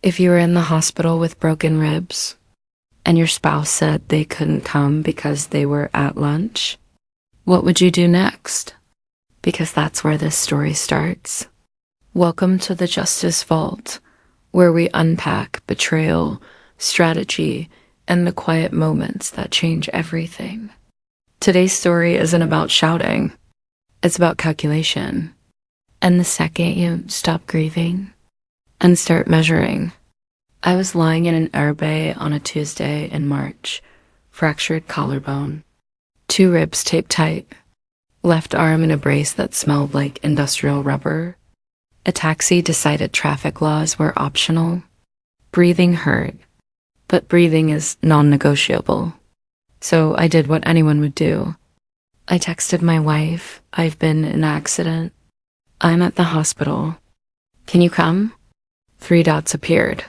If you were in the hospital with broken ribs and your spouse said they couldn't come because they were at lunch, what would you do next? Because that's where this story starts. Welcome to the Justice Vault, where we unpack betrayal, strategy, and the quiet moments that change everything. Today's story isn't about shouting. It's about calculation. And the second you stop grieving and start measuring. I was lying in an airbay on a Tuesday in March, fractured collarbone, 2 ribs taped tight, left arm in a brace that smelled like industrial rubber. A taxi decided traffic laws were optional. Breathing hurt, but breathing is non-negotiable. So I did what anyone would do. I texted my wife, "I've been in an accident. I'm at the hospital. Can you come?" 3 dots appeared.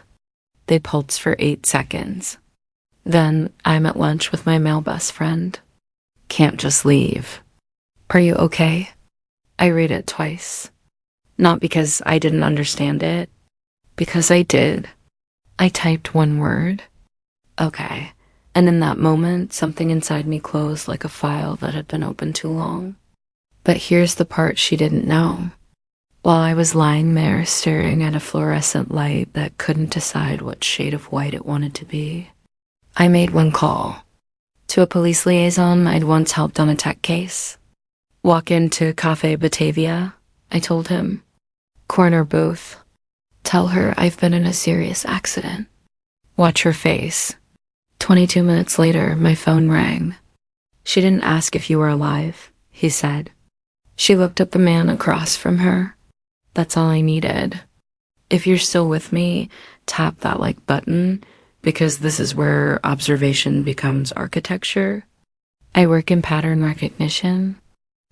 They pulsed for 8 seconds. Then I'm at lunch with my male best friend. Can't just leave. Are you okay? I read it twice. Not because I didn't understand it, because I did. I typed 1 word. Okay. And in that moment, something inside me closed like a file that had been open too long. But here's the part she didn't know. While I was lying there staring at a fluorescent light that couldn't decide what shade of white it wanted to be, I made 1 call. To a police liaison I'd once helped on a tech case. Walk into Cafe Batavia, I told him. Corner booth. Tell her I've been in a serious accident. Watch her face. 22 minutes later, my phone rang. She didn't ask if you were alive, he said. She looked at the man across from her. That's all I needed. If you're still with me, tap that like button, because this is where observation becomes architecture. I work in pattern recognition.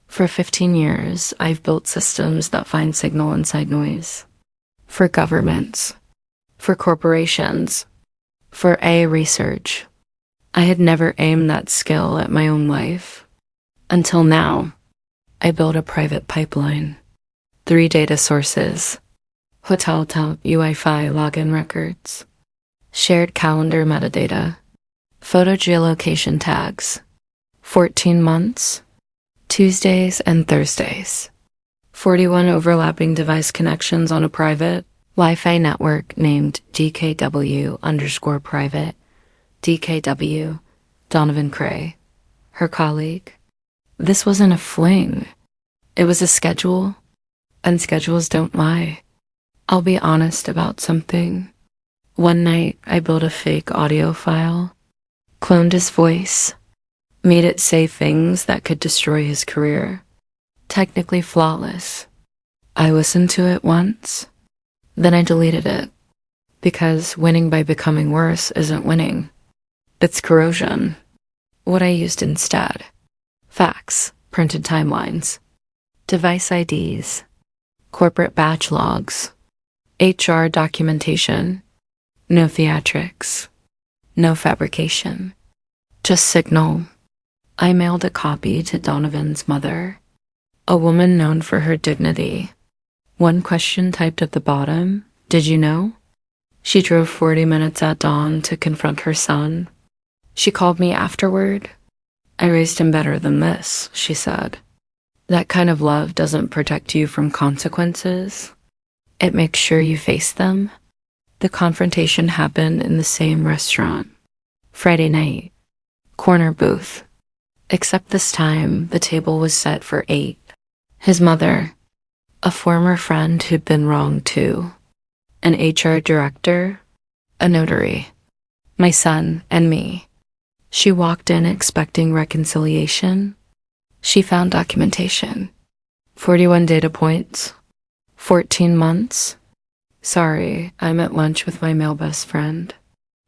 For 15 years, I've built systems that find signal inside noise. For governments. For corporations. For AI research. I had never aimed that skill at my own life. Until now, I built a private pipeline. 3 data sources. Hotel top Wi-Fi login records. Shared calendar metadata. Photo geolocation tags. 14 months. Tuesdays and Thursdays. 41 overlapping device connections on a private Wi-Fi network named DKW_private. DKW, Donovan Cray, her colleague. This wasn't a fling. It was a schedule, and schedules don't lie. I'll be honest about something. One night, I built a fake audio file, cloned his voice, made it say things that could destroy his career. Technically flawless. I listened to it once, then I deleted it, because winning by becoming worse isn't winning. It's corrosion. What I used instead: facts, printed timelines, device IDs, corporate batch logs, HR documentation, no theatrics, no fabrication, just signal. I mailed a copy to Donovan's mother, a woman known for her dignity. 1 question typed at the bottom: did you know? She drove 40 minutes at dawn to confront her son. She called me afterward. I raised him better than this, she said. That kind of love doesn't protect you from consequences. It makes sure you face them. The confrontation happened in the same restaurant. Friday night. Corner booth. Except this time, the table was set for 8. His mother, a former friend who'd been wronged too, an HR director, a notary, my son, and me. She walked in expecting reconciliation. She found documentation. 41 data points. 14 months. Sorry, I'm at lunch with my male best friend.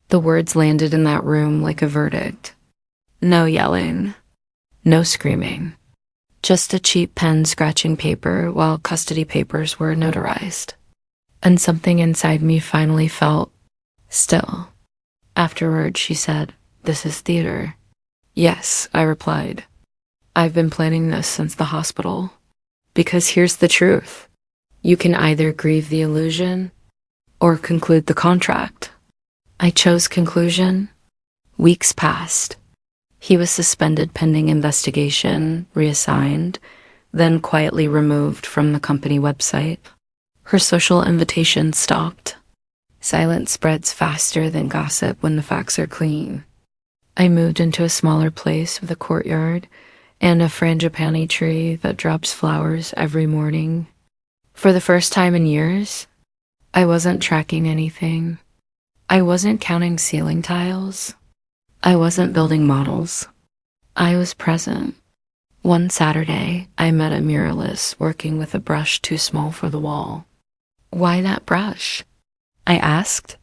The words landed in that room like a verdict. No yelling. No screaming. Just a cheap pen scratching paper while custody papers were notarized. And something inside me finally felt still. Afterward, she said, "This is theater." "Yes," I replied. "I've been planning this since the hospital. Because here's the truth. You can either grieve the illusion or conclude the contract. I chose conclusion. Weeks passed. He was suspended pending investigation, reassigned, then quietly removed from the company website. Her social invitations stopped. Silence spreads faster than gossip when the facts are clean. I moved into a smaller place with a courtyard and a frangipani tree that drops flowers every morning. For the first time in years, I wasn't tracking anything. I wasn't counting ceiling tiles. I wasn't building models. I was present. One Saturday, I met a muralist working with a brush too small for the wall. "Why that brush?" I asked.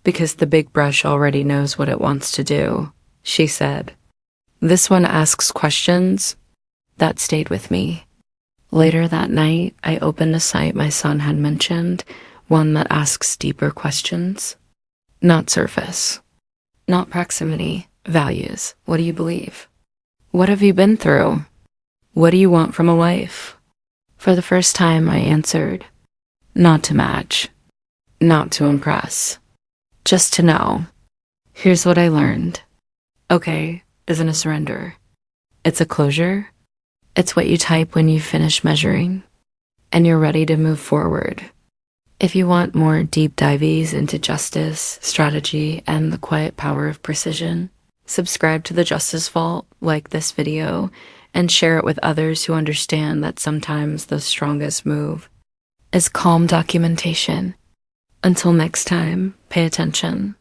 "Because the big brush already knows what it wants to do," she said. "This one asks questions." That stayed with me. Later that night, I opened a site my son had mentioned, one that asks deeper questions. Not surface. Not proximity. Values. What do you believe? What have you been through? What do you want from a life? For the first time, I answered. Not to match. Not to impress. Just to know. Here's what I learned. Okay isn't a surrender. It's a closure. It's what you type when you finish measuring, and you're ready to move forward. If you want more deep dives into justice, strategy, and the quiet power of precision, subscribe to the Justice Vault, like this video, and share it with others who understand that sometimes the strongest move is calm documentation. Until next time, pay attention.